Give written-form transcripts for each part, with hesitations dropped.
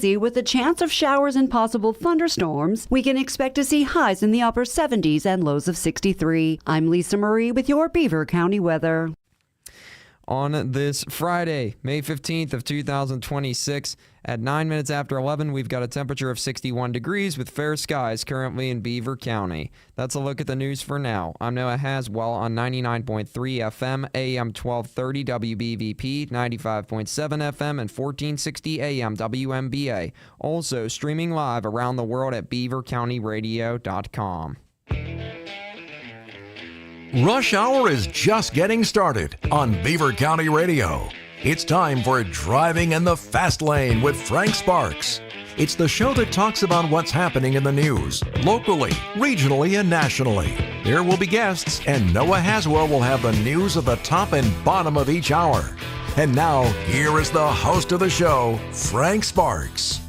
With a chance of showers and possible thunderstorms, we can expect to see highs in the upper 70s and lows of 63. I'm Lisa Marie with your Beaver County weather. On this Friday, May 15th of 2026, at 9 minutes after 11, we've got a temperature of 61 degrees with fair skies currently in Beaver County. That's a look at the news for now. I'm Noah Haswell on 99.3 FM, AM 1230 WBVP, 95.7 FM, and 1460 AM WMBA. Also streaming live around the world at beavercountyradio.com. Rush Hour is just getting started on Beaver County Radio. It's time for Driving in the Fast Lane with Frank Sparks. It's the show that talks about what's happening in the news, locally, regionally, and nationally. There will be guests, and Noah Haswell will have the news at the top and bottom of each hour. And now, here is the host of the show, Frank Sparks.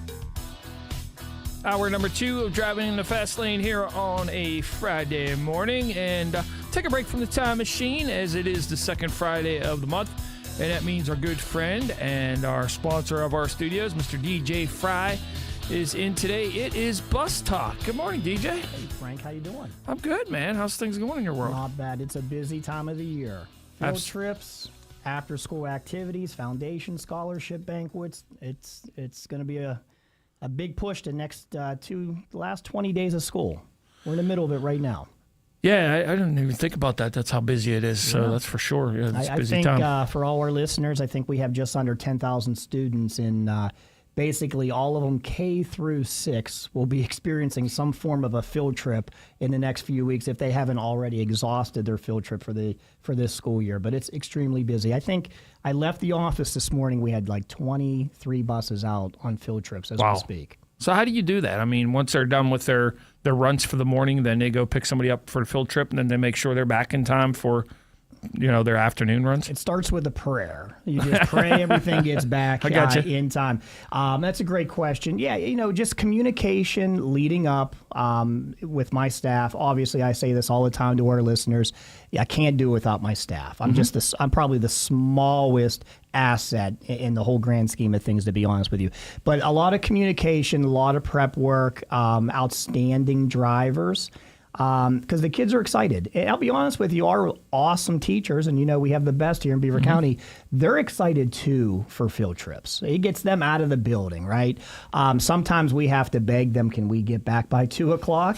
Hour number 2 of Driving in the Fast Lane here on a Friday morning. And take a break from the time machine as it is the second Friday of the month. And that means our good friend and our sponsor of our studios, Mr. DJ Frye, is in today. It is Bus Talk. Good morning, DJ. Hey, Frank. How you doing? I'm good, man. How's things going in your world? Not bad. It's a busy time of the year. Field trips, after-school activities, foundation scholarship banquets. It's going to be a big push the next the last 20 days of school. We're in the middle of it right now. Yeah, I didn't even think about that. That's how busy it is. So that's for sure. Yeah, it's a busy time. I think for all our listeners, I think we have just under 10,000 students in basically all of them K through 6 will be experiencing some form of a field trip in the next few weeks if they haven't already exhausted their field trip for this school year. But it's extremely busy. I think I left the office this morning. We had like 23 buses out on field trips as we speak. So how do you do that? I mean, once they're done with their runs for the morning, then they go pick somebody up for a field trip, and then they make sure they're back in time for, their afternoon runs? It starts with a prayer. You just pray everything gets back in time. That's a great question. Yeah, just communication leading up with my staff. Obviously, I say this all the time to our listeners. I can't do it without my staff. I'm probably the smallest asset in the whole grand scheme of things, to be honest with you. But a lot of communication, a lot of prep work, outstanding drivers. Because the kids are excited. And I'll be honest with you, our awesome teachers, and we have the best here in Beaver County, they're excited too for field trips. It gets them out of the building, right? Sometimes we have to beg them, can we get back by 2 o'clock?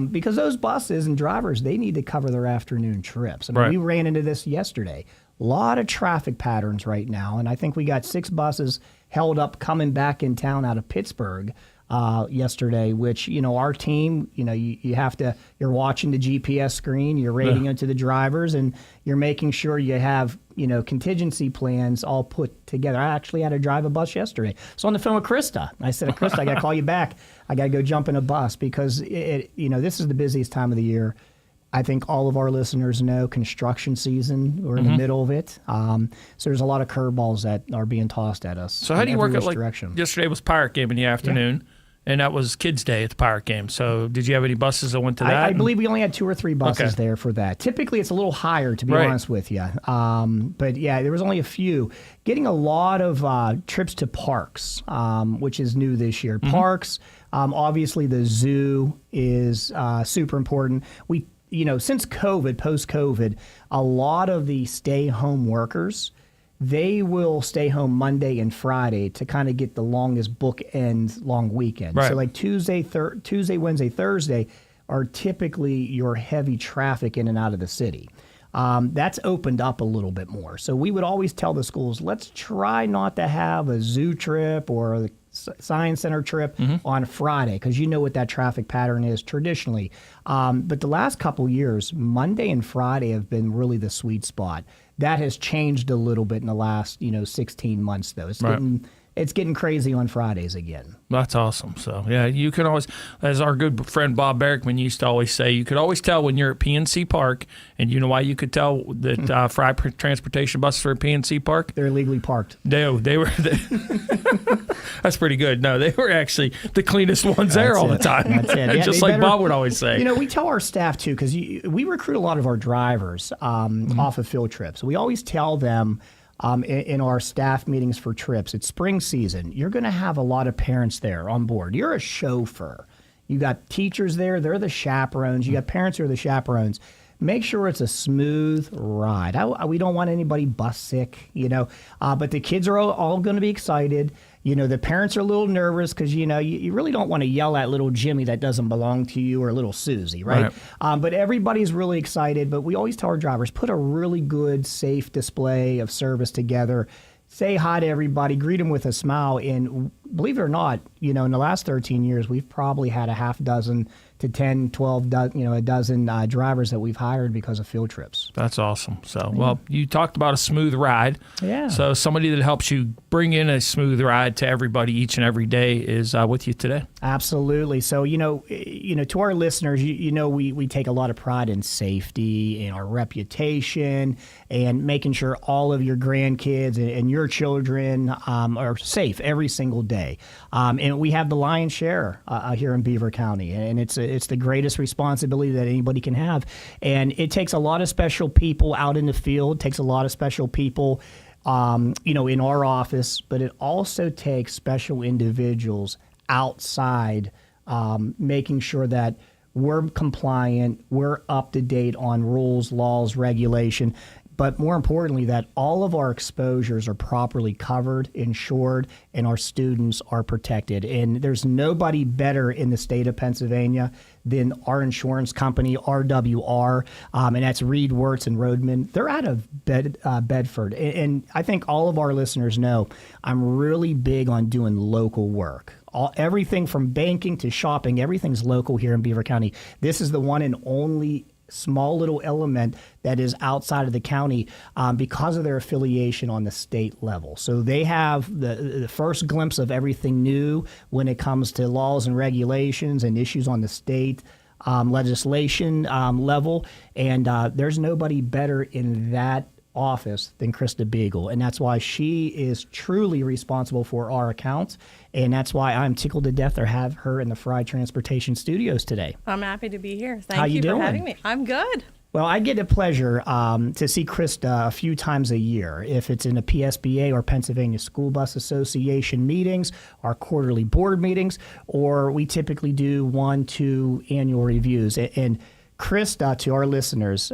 Because those buses and drivers, they need to cover their afternoon trips. I mean, we ran into this yesterday. A lot of traffic patterns right now, and I think we got 6 buses held up coming back in town out of Pittsburgh yesterday, which, our team, you're watching the GPS screen, you're rating it to the drivers, and you're making sure you have, contingency plans all put together. I actually had to drive a bus yesterday. So on the phone with Krista, I said, Krista, I got to call you back. I got to go jump in a bus because, this is the busiest time of the year. I think all of our listeners know construction season. We're in the middle of it. So there's a lot of curveballs that are being tossed at us. So how do you work it? Like direction. Yesterday was Pirate Game in the afternoon. Yeah. And that was Kids' Day at the Pirate Game. So did you have any buses that went to that? I believe we only had 2 or 3 buses there for that. Typically, it's a little higher, to be honest with you. But, yeah, there was only a few. Getting a lot of trips to parks, which is new this year. Parks, obviously the zoo is super important. We, since COVID, post-COVID, a lot of the stay-home workers, they will stay home Monday and Friday to kind of get the longest bookend long weekend. Right. So like Tuesday, Wednesday, Thursday are typically your heavy traffic in and out of the city. That's opened up a little bit more. So we would always tell the schools, let's try not to have a zoo trip or a science center trip on Friday, because you know what that traffic pattern is traditionally. But the last couple years, Monday and Friday have been really the sweet spot. That has changed a little bit in the last, 16 months, though. It's getting crazy on Fridays again. That's awesome. So, yeah, you can always, as our good friend Bob Berrickman used to always say, you could always tell when you're at PNC Park, and you know why you could tell that Frye Transportation buses are at PNC Park? They're illegally parked. They were. That's pretty good. No, they were actually the cleanest ones there all the time. That's it. Yeah, just like Bob would always say. We tell our staff, too, because we recruit a lot of our drivers off of field trips. We always tell them, in our staff meetings for trips. It's spring season. You're going to have a lot of parents there on board. You're a chauffeur. You got teachers there. They're the chaperones. You got parents who are the chaperones. Make sure it's a smooth ride. We don't want anybody bus sick, but the kids are all going to be excited. The parents are a little nervous because, you really don't want to yell at little Jimmy that doesn't belong to you or little Susie, right? But everybody's really excited. But we always tell our drivers, put a really good, safe display of service together. Say hi to everybody, greet them with a smile. And believe it or not, in the last 13 years, we've probably had a half dozen to 10, 12, a dozen drivers that we've hired because of field trips. That's awesome. So, well, you talked about a smooth ride. Yeah. So somebody that helps you bring in a smooth ride to everybody each and every day is with you today. Absolutely. So, to our listeners, we take a lot of pride in safety and our reputation and making sure all of your grandkids and your children are safe every single day. And we have the lion's share here in Beaver County, and it's the greatest responsibility that anybody can have. And it takes a lot of special people out in the field, takes a lot of special people, in our office, but it also takes special individuals outside, making sure that we're compliant, we're up to date on rules, laws, regulation. But more importantly, that all of our exposures are properly covered, insured, and our students are protected. And there's nobody better in the state of Pennsylvania than our insurance company, RWR, and that's Reed, Wirtz, and Rodman. They're out of Bedford. And I think all of our listeners know I'm really big on doing local work. Everything from banking to shopping, everything's local here in Beaver County. This is the one and only small little element that is outside of the county because of their affiliation on the state level. So they have the first glimpse of everything new when it comes to laws and regulations and issues on the state legislation level. And there's nobody better in that office than Krista Beegle, and that's why she is truly responsible for our accounts, and that's why I'm tickled to death to have her in the Frye Transportation studios today. I'm happy to be here. How you Thank you doing? for having me. I'm good. Well, I get the pleasure to see Krista a few times a year, if it's in a PSBA or Pennsylvania School Bus Association meetings, our quarterly board meetings, or we typically do 1-2 annual reviews. And Krista, to our listeners,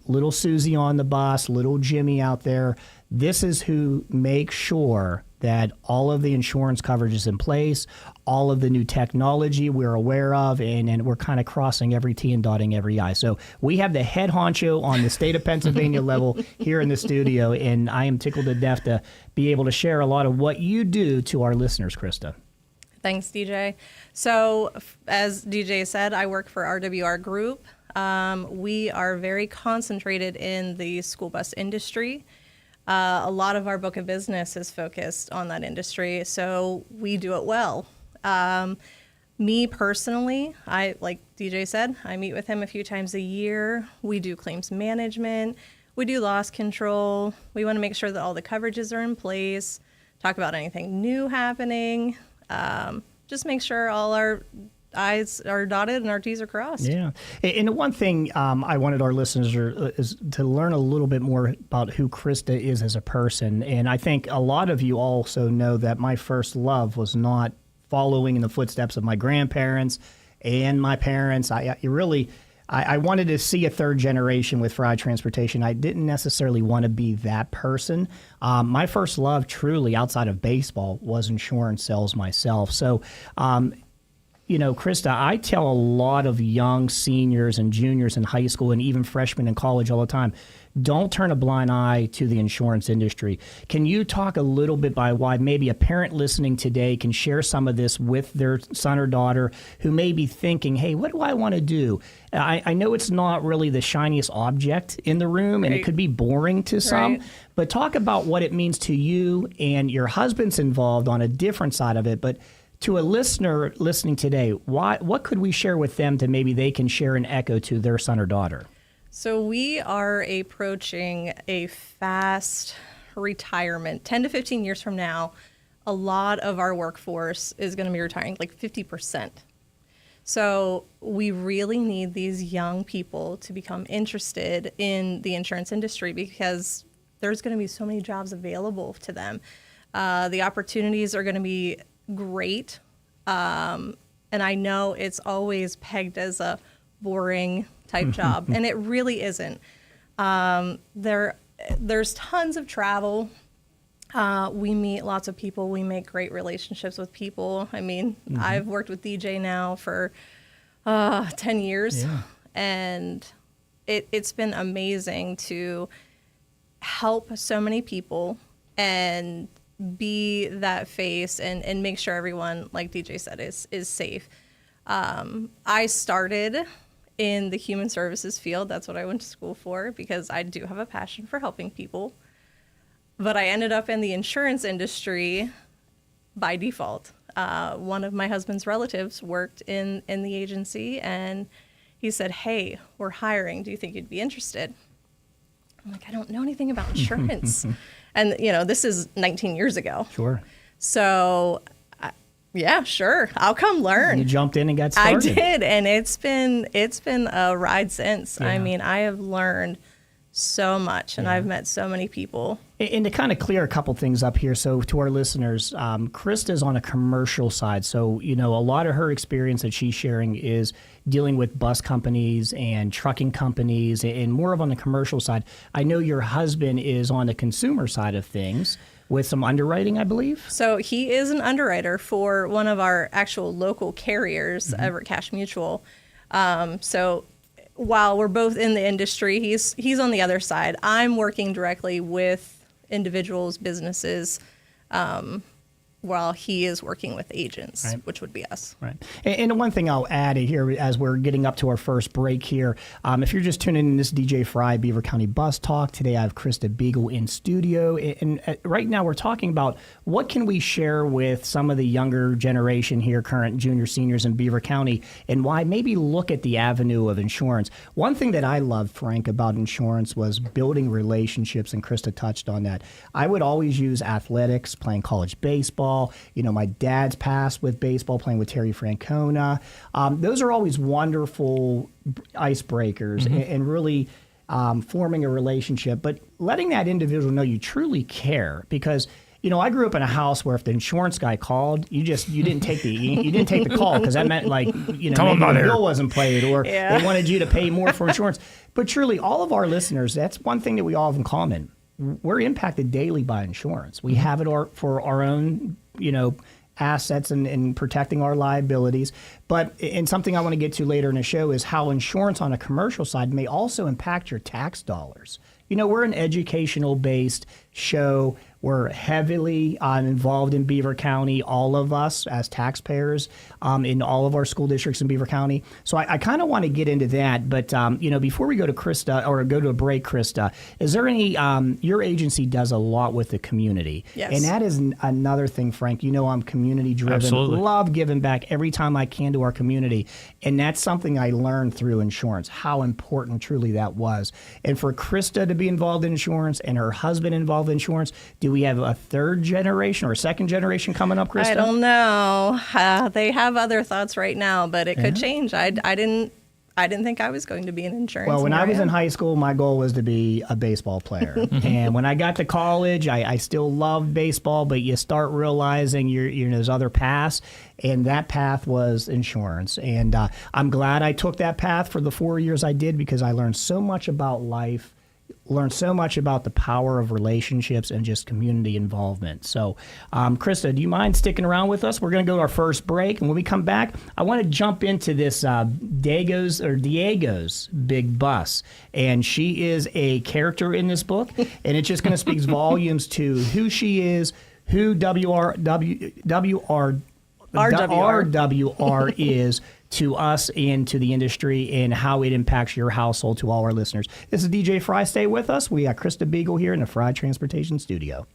little Susie on the bus, little Jimmy out there, this is who makes sure that all of the insurance coverage is in place, all of the new technology we're aware of, and we're kind of crossing every T and dotting every I. So we have the head honcho on the state of Pennsylvania level here in the studio, and I am tickled to death to be able to share a lot of what you do to our listeners, Krista. Thanks, DJ. So as DJ said, I work for RWR Group. We are very concentrated in the school bus industry. A lot of our book of business is focused on that industry, so we do it well. Me personally, like DJ said, I meet with him a few times a year. We do claims management. We do loss control. We want to make sure that all the coverages are in place, talk about anything new happening, just make sure all our I's are dotted and our T's are crossed. Yeah. And the one thing I wanted our listeners is to learn a little bit more about who Krista is as a person. And I think a lot of you also know that my first love was not following in the footsteps of my grandparents and my parents. I wanted to see a third generation with Frye Transportation. I didn't necessarily want to be that person. My first love, truly, outside of baseball, was insurance sales myself. So, Krista, I tell a lot of young seniors and juniors in high school and even freshmen in college all the time, don't turn a blind eye to the insurance industry. Can you talk a little bit by why maybe a parent listening today can share some of this with their son or daughter who may be thinking, hey, what do I want to do? I know it's not really the shiniest object in the room, and it could be boring to some, but talk about what it means to you, and your husband's involved on a different side of it, but to a listener listening today, what could we share with them to maybe they can share an echo to their son or daughter? So we are approaching a fast retirement. 10 to 15 years from now, a lot of our workforce is going to be retiring, like 50%. So we really need these young people to become interested in the insurance industry because there's going to be so many jobs available to them. The opportunities are going to be great. And I know it's always pegged as a boring type job, and it really isn't. There's tons of travel. We meet lots of people. We make great relationships with people. I mean, I've worked with DJ now for 10 years, and it's been amazing to help so many people and be that face and make sure everyone, like DJ said, is safe. I started in the human services field. That's what I went to school for, because I do have a passion for helping people. But I ended up in the insurance industry by default. One of my husband's relatives worked in the agency, and he said, "Hey, we're hiring. Do you think you'd be interested?" I'm like, "I don't know anything about insurance." And, this is 19 years ago. Sure. So, yeah, sure. I'll come learn. You jumped in and got started. I did, and it's been a ride since. Yeah. I mean, I have learned so much, and I've met so many people. And to kind of clear a couple things up here, so to our listeners, Krista's on a commercial side. So, a lot of her experience that she's sharing is dealing with bus companies and trucking companies and more of on the commercial side. I know your husband is on the consumer side of things with some underwriting, I believe. So he is an underwriter for one of our actual local carriers, Everett Cash Mutual. So while we're both in the industry, he's on the other side. I'm working directly with individuals, businesses, while he is working with agents, right, which would be us. Right. And one thing I'll add here as we're getting up to our first break here, if you're just tuning in, this is DJ Frye, Beaver County Bus Talk. Today I have Krista Beegle in studio. And right now we're talking about what can we share with some of the younger generation here, current junior, seniors in Beaver County, and why maybe look at the avenue of insurance. One thing that I loved, Frank, about insurance was building relationships, and Krista touched on that. I would always use athletics, playing college baseball. My dad's past with baseball, playing with Terry Francona. Those are always wonderful icebreakers and really forming a relationship. But letting that individual know you truly care, because I grew up in a house where if the insurance guy called, you didn't take the call, because that meant maybe the bill wasn't paid, or they wanted you to pay more for insurance. But truly, all of our listeners, that's one thing that we all have in common. We're impacted daily by insurance. We have it for our own, assets and protecting our liabilities. And something I want to get to later in the show is how insurance on a commercial side may also impact your tax dollars. We're an educational-based show. We're heavily involved in Beaver County, all of us as taxpayers in all of our school districts in Beaver County. So I kind of want to get into that. But, before we go to Krista, or go to a break, Krista, is there any, your agency does a lot with the community. Yes. And that is another thing, Frank. I'm community-driven. Absolutely. Love giving back every time I can to our community. And that's something I learned through insurance, how important truly that was. And for Krista to be involved in insurance and her husband involved in insurance, do we have a third generation or a second generation coming up, Krista? I don't know. They have other thoughts right now, but it could change. I didn't think I was going to be in insurance. Well, when I was in high school, my goal was to be a baseball player. And when I got to college, I still loved baseball, but you start realizing there's other paths, and that path was insurance. And I'm glad I took that path for the 4 years I did, because I learned so much about life, learned so much about the power of relationships and just community involvement. So, Krista, do you mind sticking around with us? We're going to go to our first break, and when we come back, I want to jump into this Diego's Big Bus, and she is a character in this book, and it's just going to speak volumes to who she is, who RWR is to us and to the industry, and how it impacts your household, to all our listeners. This is DJ Frye. Stay with us. We got Krista Beegle here in the Frye Transportation studio.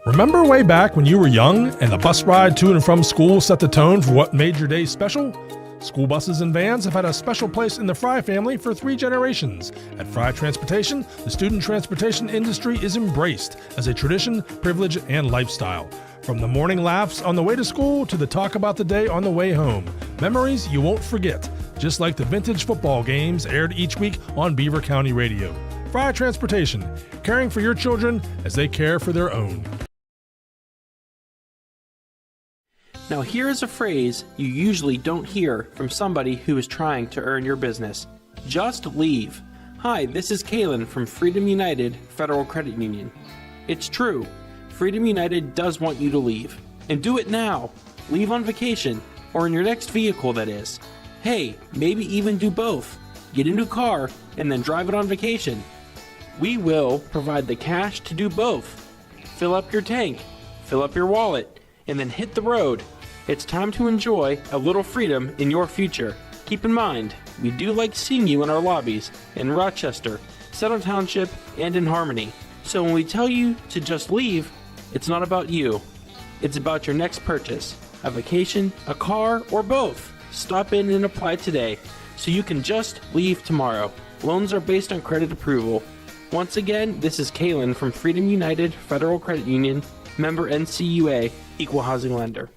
Remember way back when you were young and the bus ride to and from school set the tone for what made your day special? School buses and vans have had a special place in the Frye family for 3 generations. At Frye Transportation, the student transportation industry is embraced as a tradition, privilege, and lifestyle. From the morning laughs on the way to school to the talk about the day on the way home. Memories you won't forget, just like the vintage football games aired each week on Beaver County Radio. Frye Transportation, caring for your children as they care for their own. Now here is a phrase you usually don't hear from somebody who is trying to earn your business. Just leave. Hi, this is Kalen from Freedom United Federal Credit Union. It's true. Freedom United does want you to leave. And do it now. Leave on vacation, or in your next vehicle, that is. Hey, maybe even do both. Get a new car and then drive it on vacation. We will provide the cash to do both. Fill up your tank, fill up your wallet, and then hit the road. It's time to enjoy a little freedom in your future. Keep in mind, we do like seeing you in our lobbies in Rochester, Settle Township, and in Harmony. So when we tell you to just leave, it's not about you. It's about your next purchase, a vacation, a car, or both. Stop in and apply today so you can just leave tomorrow. Loans are based on credit approval. Once again, this is Kalen from Freedom United Federal Credit Union, member NCUA, equal housing lender.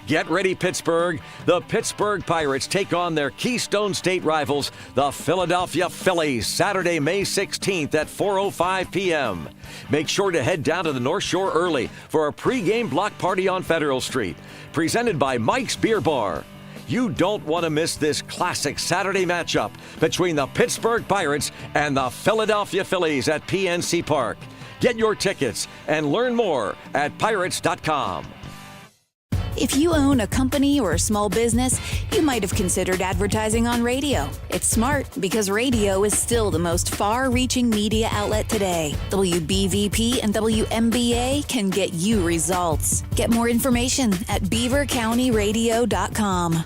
Get ready, Pittsburgh. The Pittsburgh Pirates take on their Keystone State rivals, the Philadelphia Phillies, Saturday, May 16th at 4:05 p.m. Make sure to head down to the North Shore early for a pregame block party on Federal Street, presented by Mike's Beer Bar. You don't want to miss this classic Saturday matchup between the Pittsburgh Pirates and the Philadelphia Phillies at PNC Park. Get your tickets and learn more at pirates.com. If you own a company or a small business, you might have considered advertising on radio. It's smart because radio is still the most far-reaching media outlet today. WBVP and WMBA can get you results. Get more information at beavercountyradio.com.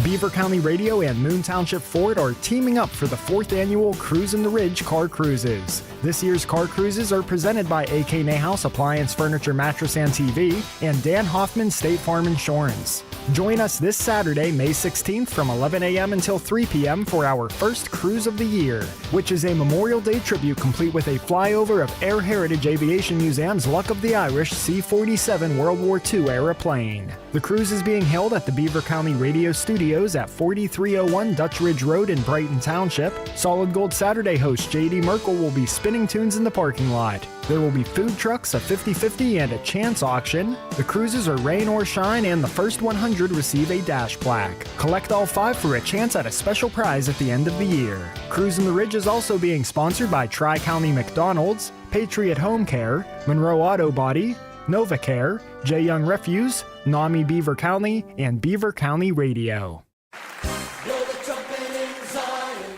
Beaver County Radio and Moon Township Ford are teaming up for the 4th annual Cruise in the Ridge Car Cruises. This year's car cruises are presented by A.K. Nahhouse Appliance Furniture, Mattress, and TV and Dan Hoffman State Farm Insurance. Join us this Saturday, May 16th from 11 a.m. until 3 p.m. for our first cruise of the year, which is a Memorial Day tribute complete with a flyover of Air Heritage Aviation Museum's Luck of the Irish C-47 World War II era plane. The cruise is being held at the Beaver County Radio Studios at 4301 Dutch Ridge Road in Brighton Township. Solid Gold Saturday host J.D. Merkel will be spinning tunes in the parking lot. There will be food trucks, a 50-50, and a chance auction. The cruises are rain or shine, and the first 100 receive a dash plaque. Collect all 5 for a chance at a special prize at the end of the year. Cruise in the Ridge is also being sponsored by Tri-County McDonald's, Patriot Home Care, Monroe Auto Body, NovaCare, J. Young Refuse, NAMI Beaver County, and Beaver County Radio.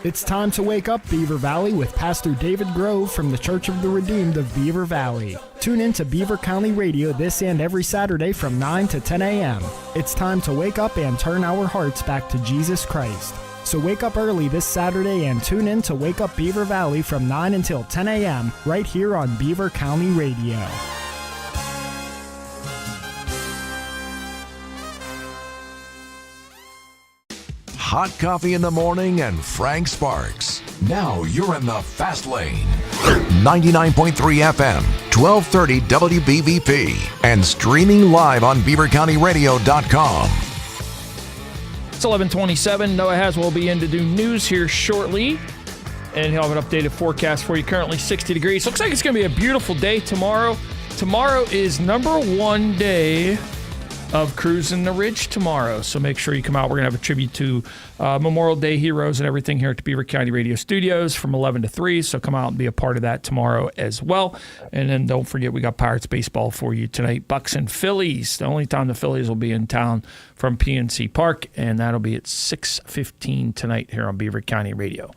It's time to wake up, Beaver Valley, with Pastor David Grove from the Church of the Redeemed of Beaver Valley. Tune in to Beaver County Radio this and every Saturday from 9 to 10 a.m. It's time to wake up and turn our hearts back to Jesus Christ. So wake up early this Saturday and tune in to Wake Up Beaver Valley from 9 until 10 a.m. right here on Beaver County Radio. Hot coffee in the morning and Frank Sparks. Now you're in the fast lane. 99.3 FM, 1230 WBVP, and streaming live on beavercountyradio.com. It's 11:27. Noah Haswell will be in to do news here shortly, and he'll have an updated forecast for you. Currently 60 degrees. Looks like it's going to be a beautiful day tomorrow. Tomorrow is number 1 day of Cruising the Ridge tomorrow, so make sure you come out. We're going to have a tribute to Memorial Day heroes and everything here at the Beaver County Radio Studios from 11 to 3, so come out and be a part of that tomorrow as well. And then don't forget, we got Pirates baseball for you tonight. Bucks and Phillies, the only time the Phillies will be in town from PNC Park, and that'll be at 6:15 tonight here on Beaver County Radio.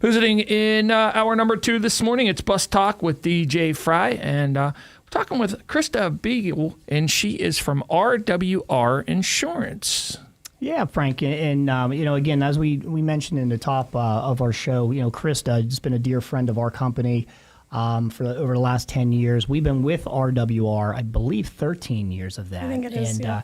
Visiting in hour number 2 this morning, it's Bus Talk with DJ Frye, and talking with Krista Beegle, and she is from RWR Insurance. Yeah, Frank, and again, as we mentioned in the top of our show, Krista has been a dear friend of our company for over the last 10 years. We've been with RWR, I believe, 13 years of that. I think it is, and, yeah.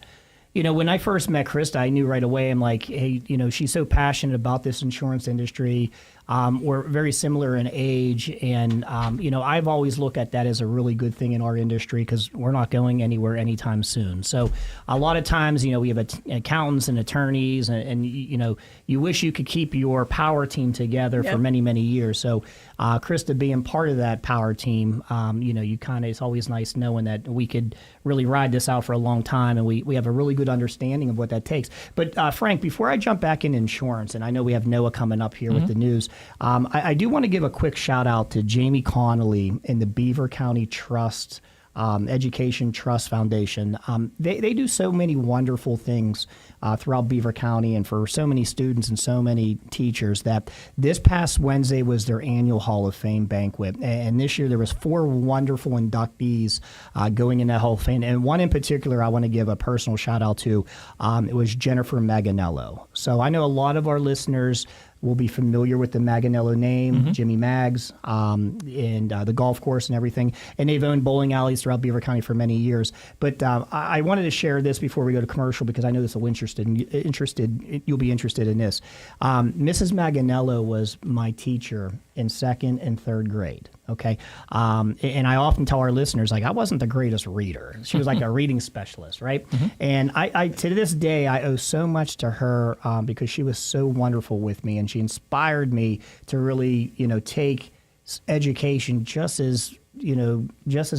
When I first met Krista, I knew right away, I'm like, hey, she's so passionate about this insurance industry. We're very similar in age, and I've always looked at that as a really good thing in our industry because we're not going anywhere anytime soon. So a lot of times, we have accountants and attorneys, and you wish you could keep your power team together for many, many years. So Krista being part of that power team, it's always nice knowing that we could really ride this out for a long time, and we have a really good understanding of what that takes. But Frank, before I jump back in insurance, and I know we have Noah coming up here with the news, I do want to give a quick shout out to Jamie Connolly and the Beaver County Trust Education Trust Foundation. They do so many wonderful things throughout Beaver County and for so many students and so many teachers that this past Wednesday was their annual Hall of Fame banquet. And this year there was 4 wonderful inductees going in that Hall of Fame. And one in particular I want to give a personal shout out to. It was Jennifer Maganello. So I know a lot of our listeners will be familiar with the Maganello name, Jimmy Mags, and the golf course and everything. And they've owned bowling alleys throughout Beaver County for many years. But I wanted to share this before we go to commercial because I know this will you'll be interested in this. Mrs. Maganello was my teacher in 2nd and 3rd grade. Okay. And I often tell our listeners, I wasn't the greatest reader. She was like a reading specialist, right? And I to this day, I owe so much to her because she was so wonderful with me, and she inspired me to really, take education just as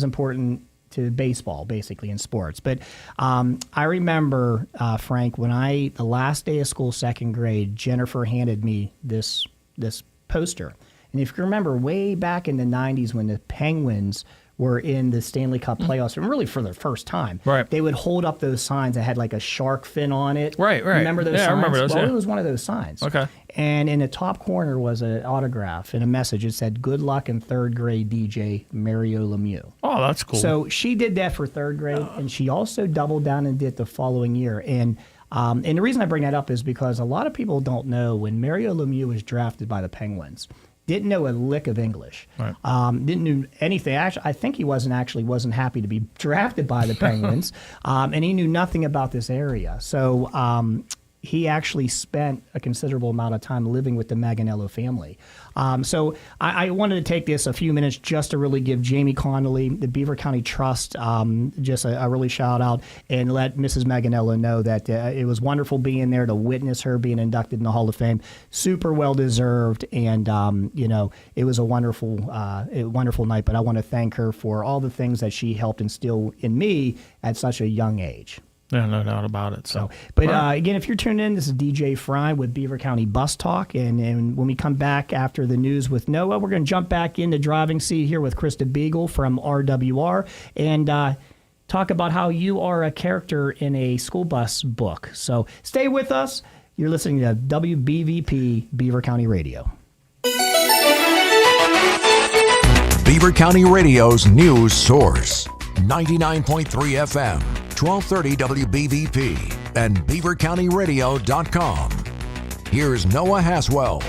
important to baseball, basically, in sports. But I remember, Frank, when the last day of school, 2nd grade, Jennifer handed me this poster. And if you remember, way back in the 90s when the Penguins were in the Stanley Cup playoffs, and really for the first time, they would hold up those signs that had like a shark fin on it. Right. Remember those signs? I remember those, it was one of those signs. Okay. And in the top corner was an autograph and a message. It said, "Good luck in 3rd grade, DJ Mario Lemieux." Oh, that's cool. So she did that for 3rd grade, and she also doubled down and did the following year. And the reason I bring that up is because a lot of people don't know when Mario Lemieux was drafted by the Penguins, didn't know a lick of English. Right. Didn't know anything. Actually, I think he wasn't happy to be drafted by the Penguins, and he knew nothing about this area. So he actually spent a considerable amount of time living with the Maganello family. So I wanted to take this a few minutes just to really give Jamie Connolly, the Beaver County Trust, just a really shout out and let Mrs. Maganello know that it was wonderful being there to witness her being inducted in the Hall of Fame. Super well deserved, and it was a wonderful night. But I want to thank her for all the things that she helped instill in me at such a young age. Yeah, no doubt about it. But again, if you're tuned in, this is DJ Frye with Beaver County Bus Talk. And when we come back after the news with Noah, we're going to jump back in the driving seat here with Krista Beegle from RWR and talk about how you are a character in a school bus book. So stay with us. You're listening to WBVP Beaver County Radio. Beaver County Radio's news source. 99.3 FM. 1230 WBVP and beavercountyradio.com. Here's Noah Haswell.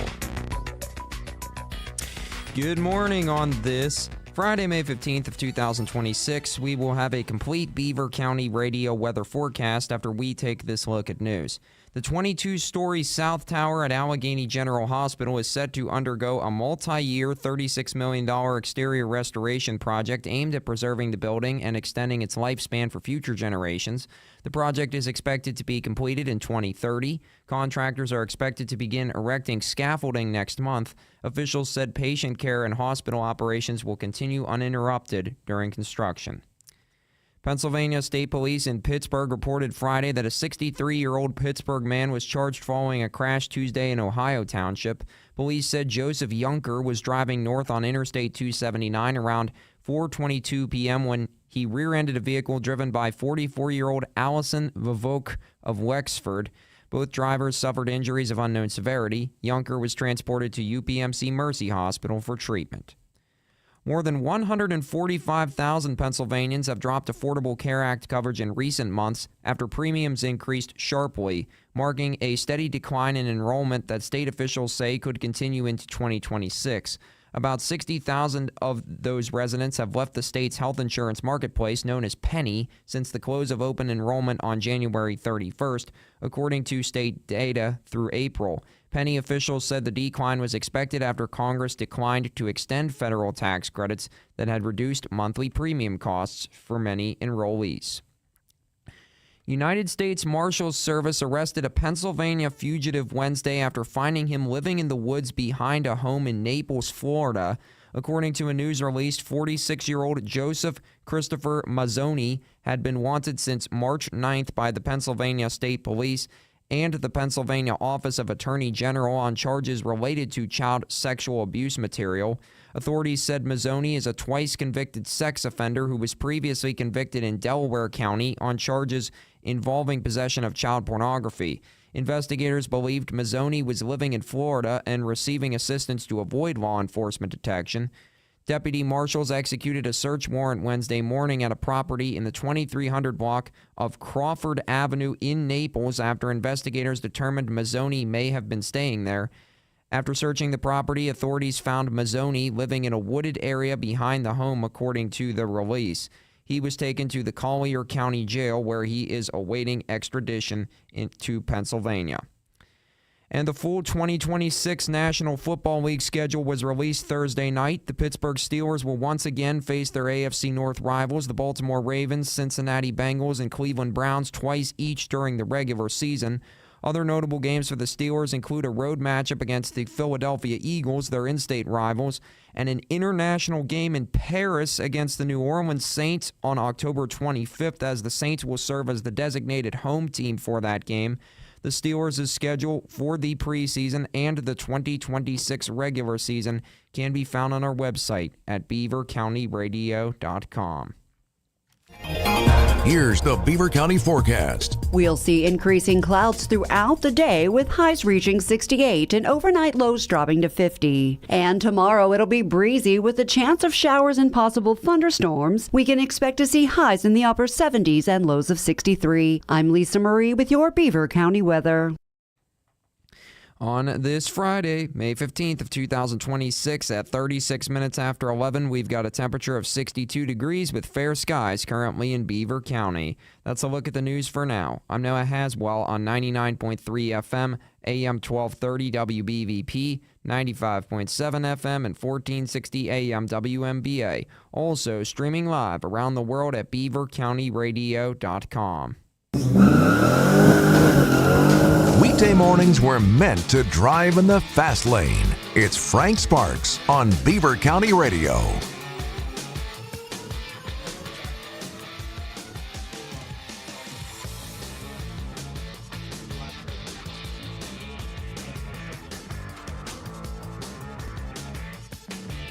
Good morning on this Friday, May 15th of 2026. We will have a complete Beaver County radio weather forecast after we take this look at news. The 22-story South Tower at Allegheny General Hospital is set to undergo a multi-year $36 million exterior restoration project aimed at preserving the building and extending its lifespan for future generations. The project is expected to be completed in 2030. Contractors are expected to begin erecting scaffolding next month. Officials said patient care and hospital operations will continue uninterrupted during construction. Pennsylvania State Police in Pittsburgh reported Friday that a 63-year-old Pittsburgh man was charged following a crash Tuesday in Ohio Township. Police said Joseph Yunker was driving north on Interstate 279 around 4:22 p.m. when he rear-ended a vehicle driven by 44-year-old Allison Vivok of Wexford. Both drivers suffered injuries of unknown severity. Yunker was transported to UPMC Mercy Hospital for treatment. More than 145,000 Pennsylvanians have dropped Affordable Care Act coverage in recent months after premiums increased sharply, marking a steady decline in enrollment that state officials say could continue into 2026. About 60,000 of those residents have left the state's health insurance marketplace, known as Penny, since the close of open enrollment on January 31st, according to state data through April. Penny officials said the decline was expected after Congress declined to extend federal tax credits that had reduced monthly premium costs for many enrollees. United States Marshals Service arrested a Pennsylvania fugitive Wednesday after finding him living in the woods behind a home in Naples, Florida. According to a news release, 46-year-old Joseph Christopher Mazzoni had been wanted since March 9th by the Pennsylvania State Police and the Pennsylvania Office of Attorney General on charges related to child sexual abuse material. Authorities said Mazzoni is a twice-convicted sex offender who was previously convicted in Delaware County on charges involving possession of child pornography. Investigators believed Mazzoni was living in Florida and receiving assistance to avoid law enforcement detection. Deputy marshals executed a search warrant Wednesday morning at a property in the 2300 block of Crawford Avenue in Naples after investigators determined Mazzoni may have been staying there. After searching the property, authorities found Mazzoni living in a wooded area behind the home, according to the release. He was taken to the Collier County Jail, where he is awaiting extradition to Pennsylvania. And the full 2026 National Football League schedule was released Thursday night. The Pittsburgh Steelers will once again face their AFC North rivals, the Baltimore Ravens, Cincinnati Bengals, and Cleveland Browns, twice each during the regular season. Other notable games for the Steelers include a road matchup against the Philadelphia Eagles, their in-state rivals, and an international game in Paris against the New Orleans Saints on October 25th, as the Saints will serve as the designated home team for that game. The Steelers' schedule for the preseason and the 2026 regular season can be found on our website at beavercountyradio.com. Here's the Beaver County forecast. We'll see increasing clouds throughout the day with highs reaching 68 and overnight lows dropping to 50. And tomorrow it'll be breezy with a chance of showers and possible thunderstorms. We can expect to see highs in the upper 70s and lows of 63. I'm Lisa Marie with your Beaver County weather. On this Friday, May 15th of 2026, at 36 minutes after 11, we've got a temperature of 62 degrees with fair skies currently in Beaver County. That's a look at the news for now. I'm Noah Haswell on 99.3 FM, AM 1230 WBVP, 95.7 FM, and 1460 AM WMBA. Also streaming live around the world at beavercountyradio.com. Weekday mornings were meant to drive in the fast lane. It's Frank Sparks on Beaver County Radio.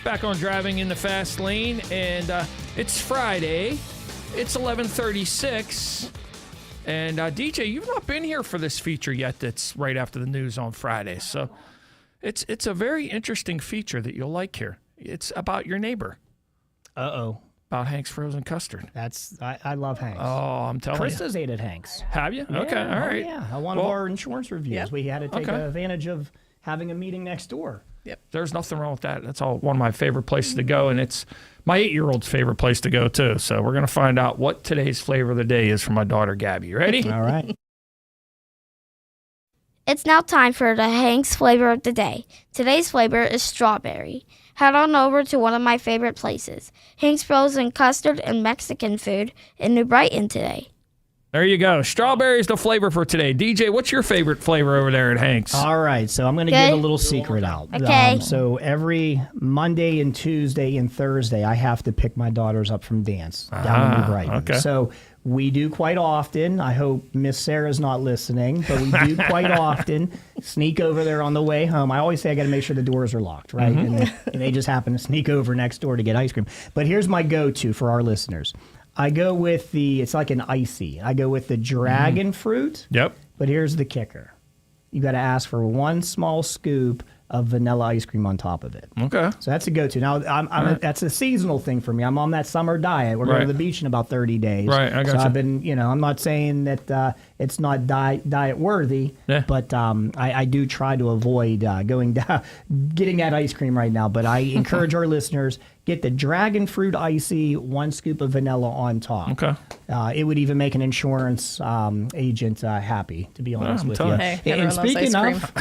Back on driving in the fast lane, and it's Friday. It's 11:36. And DJ, you've not been here for this feature yet that's right after the news on Friday. So it's a very interesting feature that you'll like here. It's about your neighbor. Uh-oh. About Hank's Frozen Custard. I love Hank's. Oh, I'm telling you. Krista's ate at Hank's. Have you? Yeah, okay, all right. Yeah, one of our insurance reviews. Yep. We had to take advantage of having a meeting next door. Yep. There's nothing wrong with that. That's one of my favorite places to go, and it's my 8-year-old's favorite place to go, too. So we're going to find out what today's flavor of the day is for my daughter, Gabby. You ready? All right. It's now time for the Hank's flavor of the day. Today's flavor is strawberry. Head on over to one of my favorite places, Hank's Frozen Custard and Mexican Food in New Brighton today. There you go. Strawberry is the flavor for today. DJ, what's your favorite flavor over there at Hank's? All right, so I'm going to give a little secret out. Okay. So every Monday and Tuesday and Thursday, I have to pick my daughters up from dance down in New Brighton. Okay. So we do quite often. I hope Miss Sarah's not listening, but we do quite often sneak over there on the way home. I always say I got to make sure the doors are locked, right? And they just happen to sneak over next door to get ice cream. But here's my go-to for our listeners. I go with it's like an icy. I go with the dragon fruit. Yep. But here's the kicker. You got to ask for one small scoop of vanilla ice cream on top of it. Okay. So that's a go-to. Now, that's a seasonal thing for me. I'm on that summer diet. We're going to the beach in about 30 days. Right, I got so you. I've been, I'm not saying that it's not diet worthy, but I do try to avoid getting that ice cream right now. But I encourage our listeners, get the dragon fruit icy, 1 scoop of vanilla on top. Okay. It would even make an insurance agent happy, to be honest with you. Hey, and speaking of,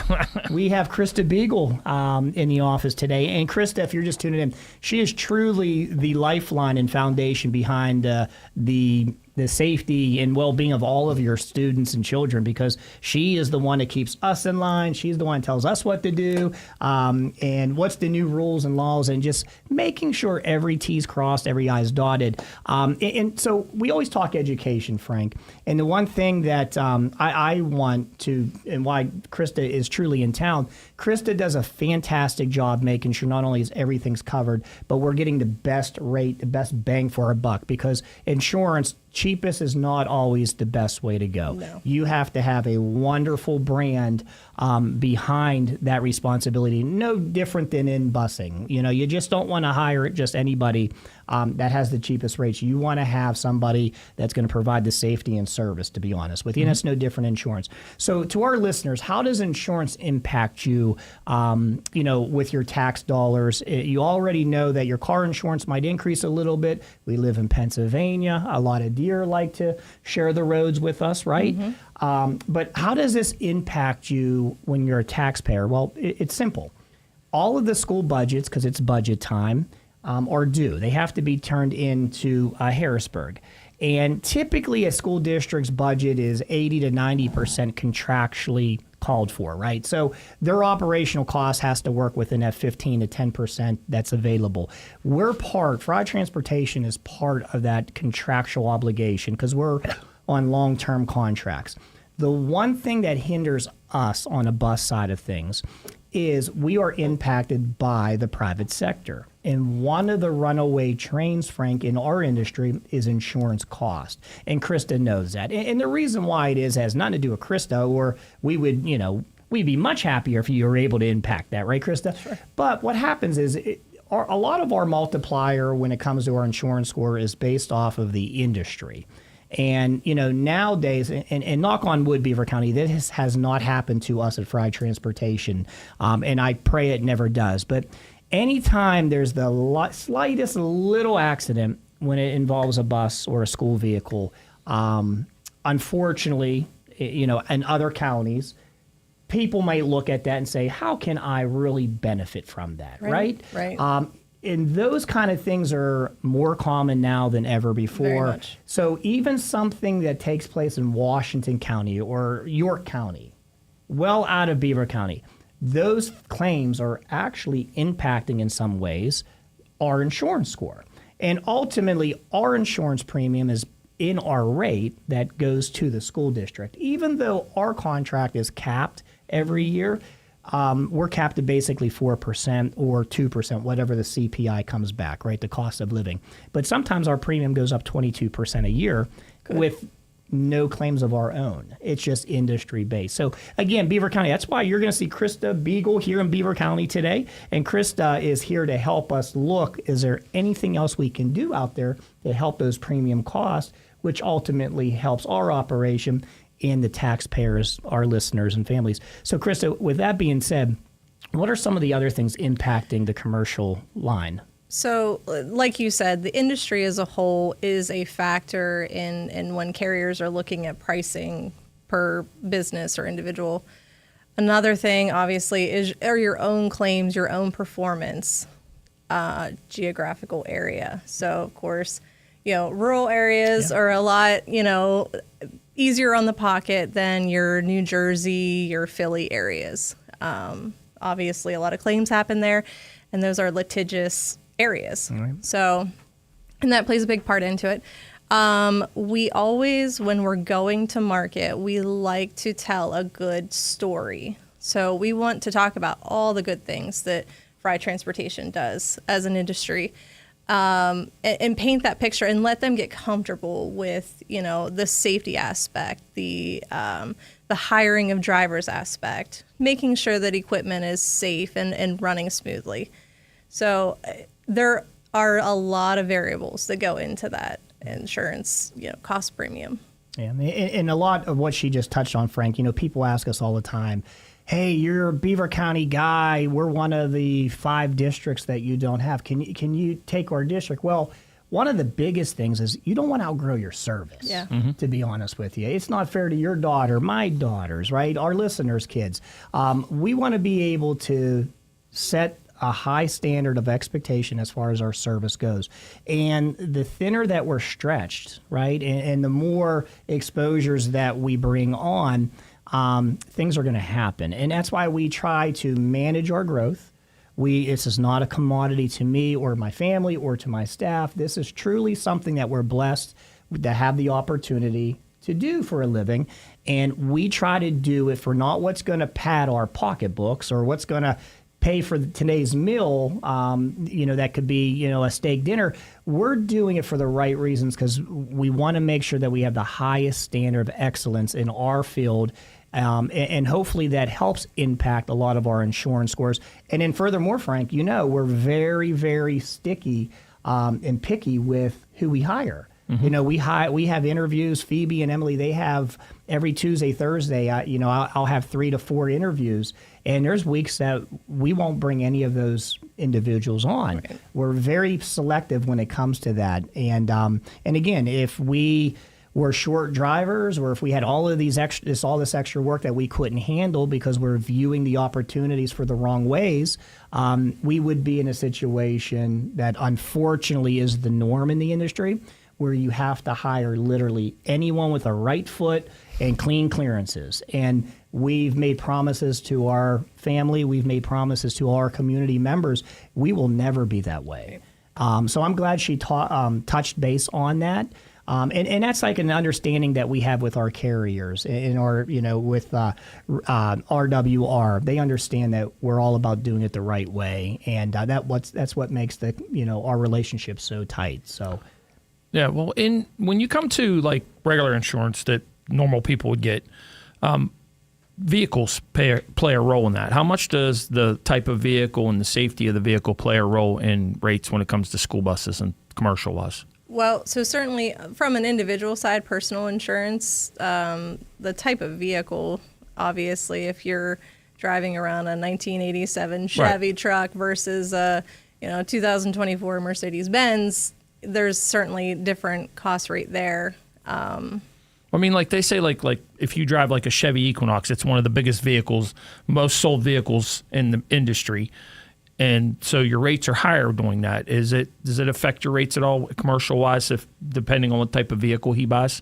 we have Krista Beegle in the office today. And Krista, if you're just tuning in, she is truly the lifeline and foundation behind the safety and well-being of all of your students and children, because she is the one that keeps us in line. She's the one that tells us what to do and what's the new rules and laws, and just making sure every T's crossed, every I's dotted. And so we always talk education, Frank. And the one thing that I want to, and why Krista is truly in town, Krista does a fantastic job making sure not only is everything's covered, but we're getting the best rate, the best bang for our buck, because insurance, cheapest is not always the best way to go. No. You have to have a wonderful brand behind that responsibility. No different than in busing. You just don't want to hire just anybody that has the cheapest rates. You want to have somebody that's going to provide the safety and service, to be honest with you. And it's no different in insurance. So to our listeners, how does insurance impact you, with your tax dollars? You already know that your car insurance might increase a little bit. We live in Pennsylvania. A lot of deer like to share the roads with us, right? But how does this impact you when you're a taxpayer? Well, it's simple. All of the school budgets, because it's budget time, are due. They have to be turned into Harrisburg. And typically a school district's budget is 80 to 90% contractually called for, right? So their operational cost has to work within that 15 to 10% that's available. Frye Transportation is part of that contractual obligation because we're on long-term contracts. The one thing that hinders us on a bus side of things is we are impacted by the private sector. And one of the runaway trains, Frank, in our industry is insurance cost. And Krista knows that. And the reason why it is has nothing to do with Krista, or we would, we'd be much happier if you were able to impact that, right, Krista? Sure. But what happens is a lot of our multiplier when it comes to our insurance score is based off of the industry. And, nowadays, and knock on wood, Beaver County, this has not happened to us at Frye Transportation. And I pray it never does. But anytime there's the slightest little accident when it involves a bus or a school vehicle, unfortunately, in other counties, people might look at that and say, how can I really benefit from that, right? Right. And those kind of things are more common now than ever before. Very much. So even something that takes place in Washington County or York County, well out of Beaver County, those claims are actually impacting in some ways our insurance score. And ultimately, our insurance premium is in our rate that goes to the school district. Even though our contract is capped every year, we're capped at basically 4% or 2%, whatever the CPI comes back, right, the cost of living. But sometimes our premium goes up 22% a year with no claims of our own. It's just industry-based. So, again, Beaver County, that's why you're going to see Krista Beegle here in Beaver County today. And Krista is here to help us look, is there anything else we can do out there to help those premium costs, which ultimately helps our operation and the taxpayers, our listeners and families. So, Krista, with that being said, what are some of the other things impacting the commercial line? So, like you said, the industry as a whole is a factor in when carriers are looking at pricing per business or individual. Another thing, obviously, are your own claims, your own performance, geographical area. So, of course, rural areas are a lot, easier on the pocket than your New Jersey, your Philly areas. Obviously, a lot of claims happen there, and those are litigious areas. Right. So, and that plays a big part into it. We always, when we're going to market, we like to tell a good story. So we want to talk about all the good things that Frye Transportation does as an industry. and paint that picture and let them get comfortable with, the safety aspect, the hiring of drivers aspect, making sure that equipment is safe and running smoothly. So there are a lot of variables that go into that insurance, cost premium. Yeah, and a lot of what she just touched on, Frank, people ask us all the time, hey, you're a Beaver County guy. We're one of the 5 districts that you don't have. Can you take our district? Well, one of the biggest things is you don't want to outgrow your service, to be honest with you. It's not fair to your daughter, my daughters, right? Our listeners' kids. We want to be able to set a high standard of expectation as far as our service goes. And the thinner that we're stretched, right, and the more exposures that we bring on, things are going to happen. And that's why we try to manage our growth. This is not a commodity to me or my family or to my staff. This is truly something that we're blessed to have the opportunity to do for a living. And we try to do it for not what's going to pad our pocketbooks or what's going to pay for today's meal, that could be, a steak dinner. We're doing it for the right reasons because we want to make sure that we have the highest standard of excellence in our field. And hopefully that helps impact a lot of our insurance scores. And then furthermore, Frank, we're very, very sticky and picky with who we hire. Mm-hmm. We have interviews. Phoebe and Emily, they have every Tuesday, Thursday. I'll have 3 to 4 interviews, and there's weeks that we won't bring any of those individuals on. Right. We're very selective when it comes to that. And again, if we were short drivers, or if we had all this extra work that we couldn't handle because we're viewing the opportunities for the wrong ways, we would be in a situation that unfortunately is the norm in the industry, where you have to hire literally anyone with a right foot and clean clearances. And we've made promises to our family, we've made promises to our community members. We will never be that way. So I'm glad she touched base on that. And that's like an understanding that we have with our carriers with RWR. They understand that we're all about doing it the right way. And that's what makes our relationship so tight. So. Yeah, well, when you come to like regular insurance that normal people would get, vehicles play a role in that. How much does the type of vehicle and the safety of the vehicle play a role in rates when it comes to school buses and commercial bus? Well, so certainly from an individual side, personal insurance, the type of vehicle, obviously, if you're driving around a 1987 Chevy truck versus a 2024 Mercedes-Benz, there's certainly different cost rate there. I mean, like they say, like if you drive like a Chevy Equinox, it's one of the biggest vehicles, most sold vehicles in the industry, and so your rates are higher doing that. Does it affect your rates at all, commercial wise, depending on what type of vehicle he buys?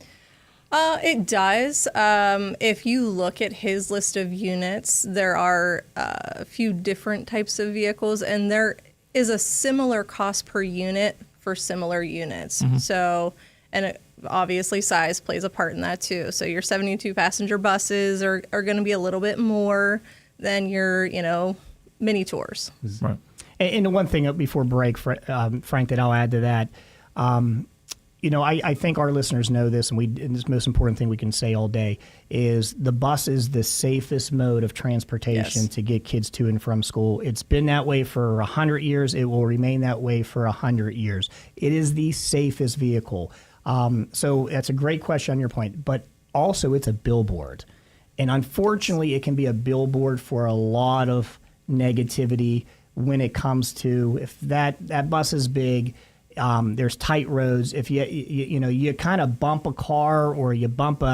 It does. If you look at his list of units, there are a few different types of vehicles, and there is a similar cost per unit for similar units. Mm-hmm. So, obviously size plays a part in that too. So your 72 passenger buses are going to be a little bit more than your, mini tours. Right. And the one thing before break, Frank, that I'll add to that, I think our listeners know this, and this most important thing we can say all day is the bus is the safest mode of transportation to get kids to and from school. It's been that way for 100 years. It will remain that way for 100 years. It is the safest vehicle. So that's a great question on your point, but also it's a billboard. And unfortunately, it can be a billboard for a lot of negativity when it comes to if that bus is big. There's tight roads. If you kind of bump a car or you bump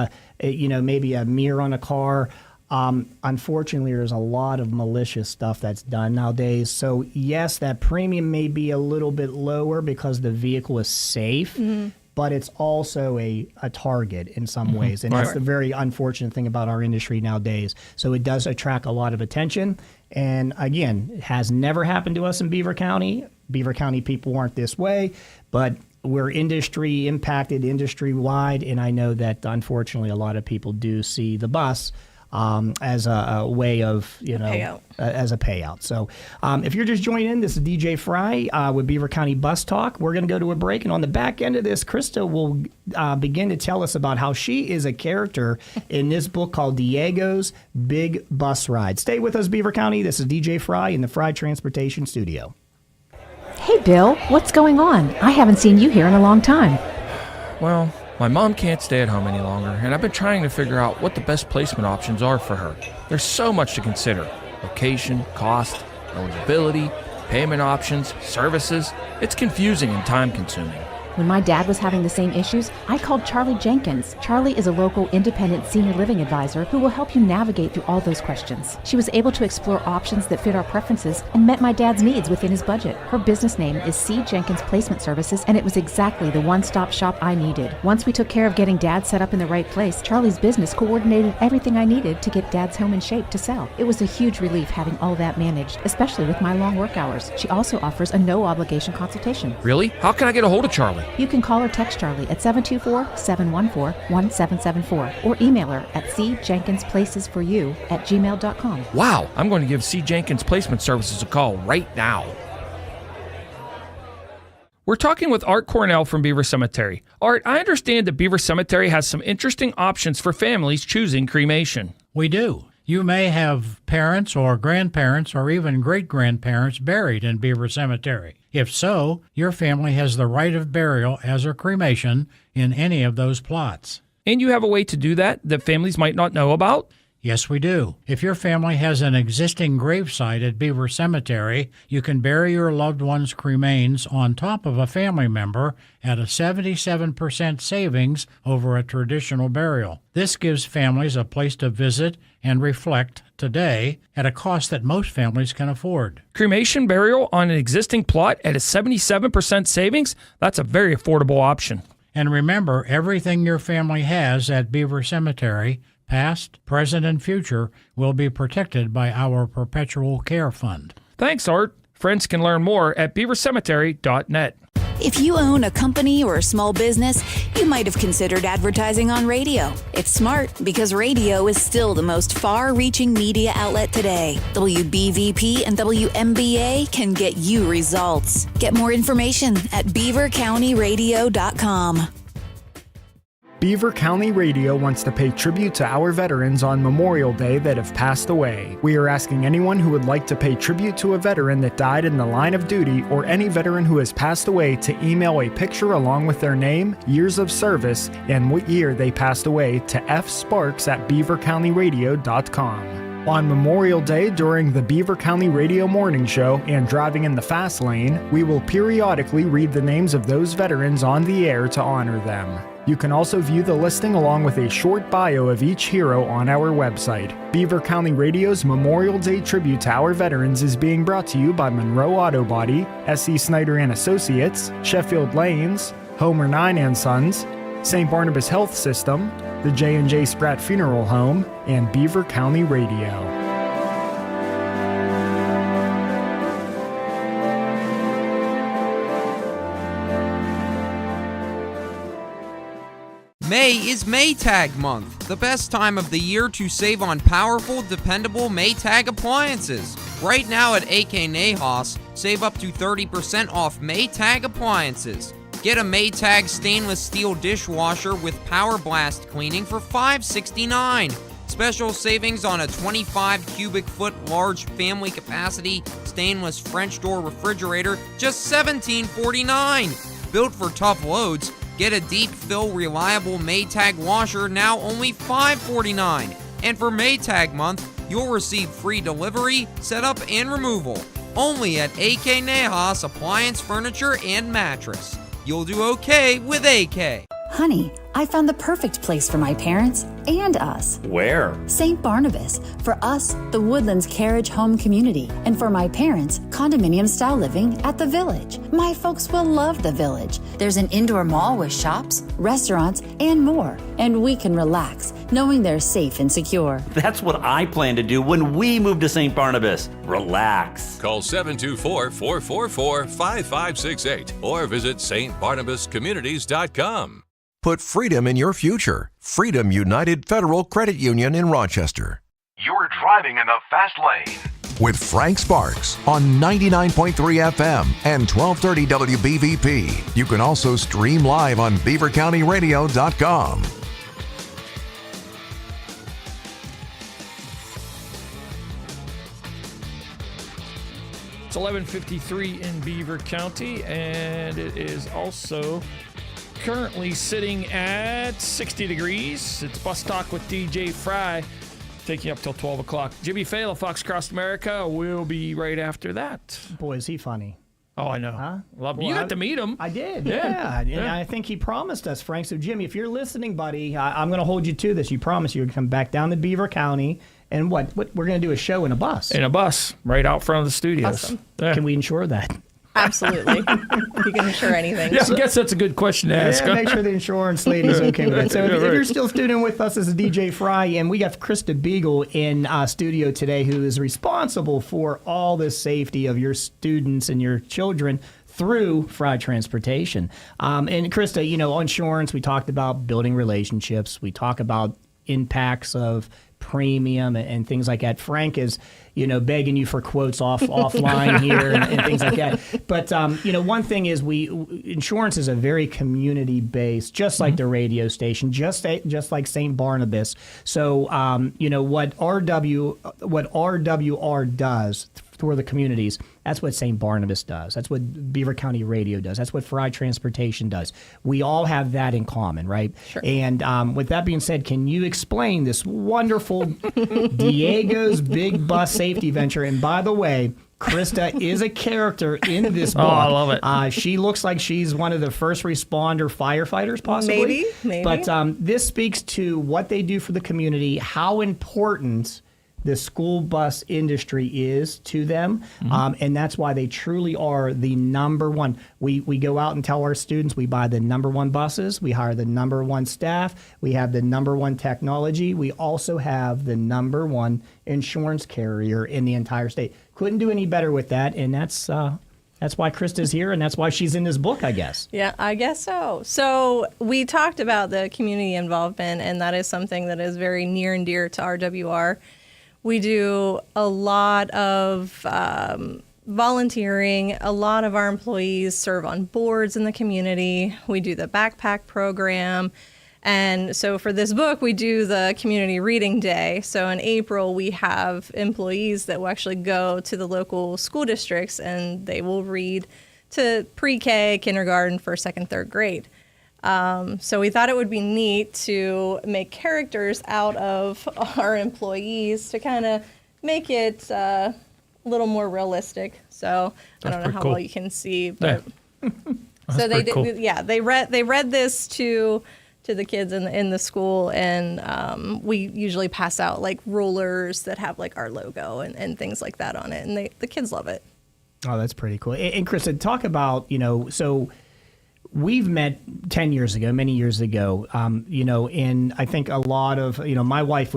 maybe a mirror on a car, unfortunately, there's a lot of malicious stuff that's done nowadays. So yes, that premium may be a little bit lower because the vehicle is safe, mm-hmm. but it's also a target in some mm-hmm. ways. And that's the very unfortunate thing about our industry nowadays. So it does attract a lot of attention. And again, it has never happened to us in Beaver County. Beaver County people aren't this way, but we're industry impacted, industry wide, and I know that unfortunately a lot of people do see the bus as a way of, payout. As a payout. So if you're just joining in, this is DJ Frye with Beaver County Bus Talk. We're going to go to a break, and on the back end of this, Krista will begin to tell us about how she is a character in this book called Diego's Big Bus Ride. Stay with us, Beaver County. This is DJ Frye in the Frye Transportation Studio. Hey, Bill, what's going on? I haven't seen you here in a long time. Well, my mom can't stay at home any longer, and I've been trying to figure out what the best placement options are for her. There's so much to consider. Location, cost, eligibility, payment options, services. It's confusing and time-consuming. When my dad was having the same issues, I called Charlie Jenkins. Charlie is a local independent senior living advisor who will help you navigate through all those questions. She was able to explore options that fit our preferences and met my dad's needs within his budget. Her business name is C. Jenkins Placement Services, and it was exactly the one-stop shop I needed. Once we took care of getting Dad set up in the right place, Charlie's business coordinated everything I needed to get Dad's home in shape to sell. It was a huge relief having all that managed, especially with my long work hours. She also offers a no-obligation consultation. Really? How can I get a hold of Charlie? You can call or text Charlie at 724-714-1774 or email her at cjenkinsplacesforyou@gmail.com. Wow, I'm going to give C. Jenkins Placement Services a call right now. We're talking with Art Cornell from Beaver Cemetery. Art, I understand that Beaver Cemetery has some interesting options for families choosing cremation. We do. You may have parents or grandparents or even great-grandparents buried in Beaver Cemetery. If so, your family has the right of burial as a cremation in any of those plots. And you have a way to do that families might not know about? Yes, we do. If your family has an existing gravesite at Beaver Cemetery, you can bury your loved one's cremains on top of a family member at a 77% savings over a traditional burial. This gives families a place to visit and reflect today at a cost that most families can afford. Cremation burial on an existing plot at a 77% savings? That's a very affordable option. And remember, everything your family has at Beaver Cemetery, past, present, and future, will be protected by our Perpetual Care Fund. Thanks, Art. Friends can learn more at beavercemetery.net. If you own a company or a small business, you might have considered advertising on radio. It's smart because radio is still the most far-reaching media outlet today. WBVP and WMBA can get you results. Get more information at beavercountyradio.com. Beaver County Radio wants to pay tribute to our veterans on Memorial Day that have passed away. We are asking anyone who would like to pay tribute to a veteran that died in the line of duty or any veteran who has passed away to email a picture along with their name, years of service, and what year they passed away to fsparks@beavercountyradio.com. On Memorial Day, during the Beaver County Radio Morning Show and Driving in the Fast Lane, we will periodically read the names of those veterans on the air to honor them. You can also view the listing along with a short bio of each hero on our website. Beaver County Radio's Memorial Day tribute to our veterans is being brought to you by Monroe Auto Body, S.E. Snyder & Associates, Sheffield Lanes, Homer 9 & Sons, St. Barnabas Health System, the J&J Spratt Funeral Home, and Beaver County Radio. May is Maytag month, the best time of the year to save on powerful, dependable Maytag appliances. Right now at AK Nahas, save up to 30% off Maytag appliances. Get a Maytag stainless steel dishwasher with Power Blast cleaning for $569. Special savings on a 25 cubic foot large family capacity stainless French door refrigerator, just $1749. Built for tough loads, get a deep fill reliable Maytag washer, now only $549. And for Maytag month, you'll receive free delivery, setup, and removal. Only at AK Nahas Appliance, Furniture, and Mattress. You'll do okay with AK. Honey, I found the perfect place for my parents and us. Where? St. Barnabas. For us, the Woodlands Carriage Home Community. And for my parents, condominium-style living at the Village. My folks will love the Village. There's an indoor mall with shops, restaurants, and more. And we can relax, knowing they're safe and secure. That's what I plan to do when we move to St. Barnabas. Relax. Call 724-444-5568 or visit stbarnabascommunities.com. Put freedom in your future. Freedom United Federal Credit Union in Rochester. You're driving in the fast lane with Frank Sparks on 99.3 FM and 1230 WBVP. You can also stream live on beavercountyradio.com. It's 11:53 in Beaver County, and it is also currently sitting at 60 degrees. It's Bus Talk with DJ Frye, taking you up till 12 o'clock. Jimmy Fallon, Fox Across America, will be right after that. Boy, is he funny. Oh, I know. Huh? Love Well, you got to meet him. I did, Yeah. And I think he promised us, Frank. So, Jimmy, if you're listening, buddy, I'm going to hold you to this. You promised you would come back down to Beaver County. And what we're going to do a show in a bus. In a bus, right out front of the studios. Awesome. Yeah. Can we insure that? Absolutely. You can insure anything. Yeah, I guess that's a good question to ask. Yeah, make sure the insurance lady's okay with it. So Yeah, if right. you're still tuning with us, this is DJ Frye, and we got Krista Beegle in studio today, who is responsible for all the safety of your students and your children through Frye Transportation. And Krista, insurance, we talked about building relationships. We talk about impacts of premium and things like that. Frank is, begging you for quotes offline here and things like that. But, one thing is insurance is a very community-based, just like the radio station, just like St. Barnabas. So, what RWR does for the communities, that's what St. Barnabas does. That's what Beaver County Radio does. That's what Frye Transportation does. We all have that in common, right? Sure. And with that being said, can you explain this wonderful Diego's Big Bus Safety Venture? And by the way, Krista is a character in this book. Oh, I love it. She looks like she's one of the first responder firefighters, possibly. Maybe. But this speaks to what they do for the community, how important the school bus industry is to them, and that's why they truly are the number one. We go out and tell our students we buy the number one buses, we hire the number one staff, we have the number one technology, we also have the number one insurance carrier in the entire state. Couldn't do any better with that, and that's why Krista's here, and that's why she's in this book, I guess. Yeah, I guess so. So we talked about the community involvement, and that is something that is very near and dear to RWR. We do a lot of volunteering. A lot of our employees serve on boards in the community. We do the backpack program. And so for this book, we do the community reading day. So in April, we have employees that will actually go to the local school districts, and they will read to pre-K, kindergarten, first, second, third grade. So we thought it would be neat to make characters out of our employees to kind of make it a little more realistic. So I don't know how well you can see, but so they did. Cool. Yeah, they read this to the kids in the school, and we usually pass out like rulers that have like our logo and things like that on it, and the kids love it. Oh, that's pretty cool. And Krista, talk about so. We've met 10 years ago, many years ago, and I think a lot of, my wife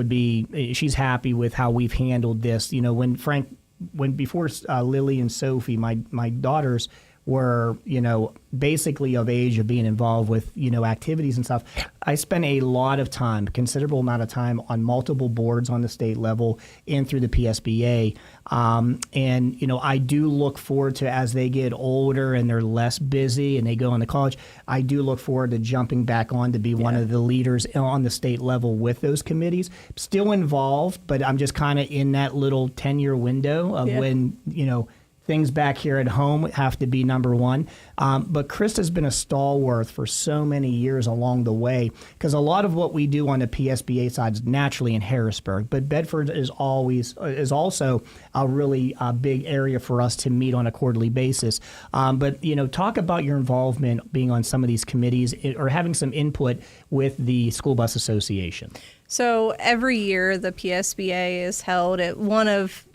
she's happy with how we've handled this. Before Lily and Sophie, my daughters were, basically of age of being involved with, activities and stuff. I spent a lot of time, considerable amount of time on multiple boards on the state level and through the PSBA. And I do look forward to, as they get older and they're less busy and they go on to college, I do look forward to jumping back on to be one of the leaders on the state level with those committees. Still involved, but I'm just kind of in that little 10-year window of when, things back here at home have to be number one. But Krista's been a stalwart for so many years along the way, because a lot of what we do on the PSBA side is naturally in Harrisburg, but Bedford is also a really big area for us to meet on a quarterly basis. But talk about your involvement being on some of these committees or having some input with the School Bus Association. So every year the PSBA is held at one of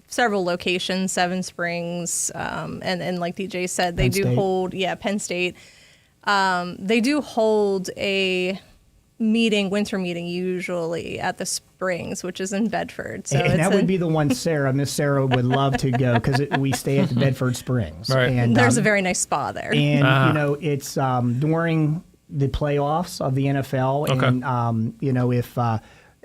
several locations, Seven Springs, and like DJ said, they do hold, Penn State. They do hold a winter meeting usually at the Springs, which is in Bedford. So and that would be the one Miss Sarah would love to go, because we stay at the Bedford Springs. Right. And there's a very nice spa there. And, it's during the playoffs of the NFL. Okay. And, if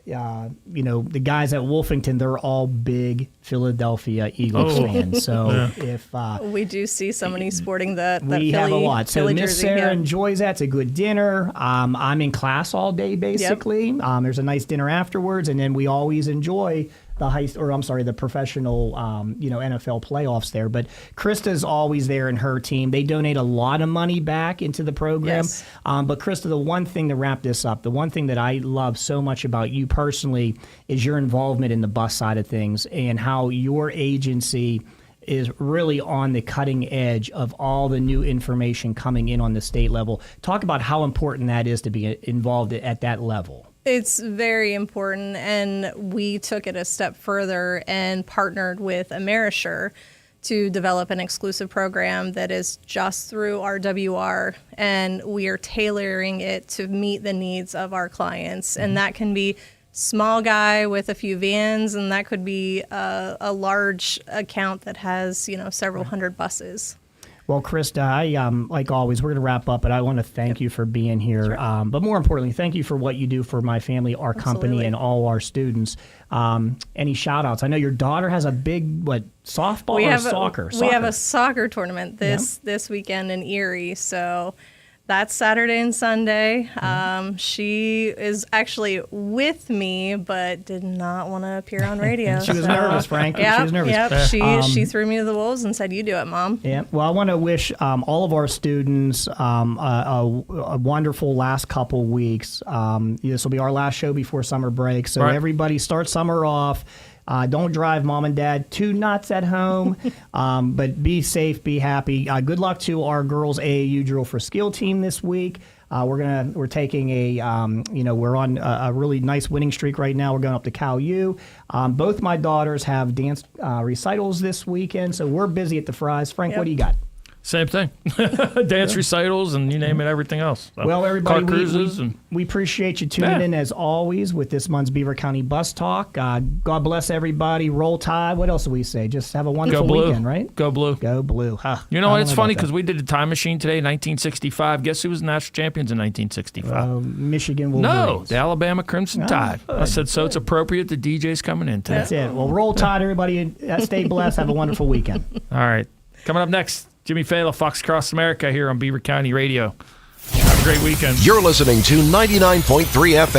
the guys at Wolfington, they're all big Philadelphia Eagles fans. So if we do see somebody sporting that we Philly, have a lot. So Philly Miss jersey, Sarah enjoys that. It's a good dinner. I'm in class all day basically. Yep. There's a nice dinner afterwards, and then we always enjoy the professional, NFL playoffs there. But Krista's always there and her team. They donate a lot of money back into the program. Yes. But Krista, the one thing to wrap this up, the one thing that I love so much about you personally is your involvement in the bus side of things and how your agency is really on the cutting edge of all the new information coming in on the state level. Talk about how important that is to be involved at that level. It's very important, and we took it a step further and partnered with Amerisure to develop an exclusive program that is just through RWR, and we are tailoring it to meet the needs of our clients. And that can be small guy with a few vans, and that could be a large account that has, several hundred buses. Well, Krista, I like always, we're going to wrap up, but I want to thank you for being here. Sure. But more importantly, thank you for what you do for my family, our company, and all our students. Any shout outs? I know your daughter has a big, softball or soccer? We have a soccer tournament this weekend in Erie, so that's Saturday and Sunday. She is actually with me, but did not want to appear on radio. She was nervous, Frank. Yep, she was nervous. Yep. She threw me to the wolves and said, "You do it, Mom." Yeah. Well, I want to wish all of our students a wonderful last couple weeks. This will be our last show before summer break, so everybody start summer off. Don't drive mom and dad too nuts at home, but be safe, be happy. Good luck to our girls AAU Drill for Skill team this week. We're taking we're on a really nice winning streak right now. We're going up to Cal U. Both my daughters have dance recitals this weekend, so we're busy at the Fryes. Frank, what do you got? Same thing. Dance recitals and you name it, everything else. So, well, everybody, car cruises we appreciate you tuning in as always with this month's Beaver County Bus Talk. God bless everybody. Roll Tide. What else do we say? Just have a wonderful weekend, right? Go Blue. Go Blue. Huh. You know what? It's funny because we did a time machine today, 1965. Guess who was the national champions in 1965? Michigan Wolverines. No, the Alabama Crimson Tide. I said, so it's appropriate the DJ's coming in today. That's it. Well, Roll Tide, everybody. Stay blessed. Have a wonderful weekend. All right. Coming up next, Jimmy Fallon, Fox Cross America here on Beaver County Radio. Have a great weekend. You're listening to 99.3 FM.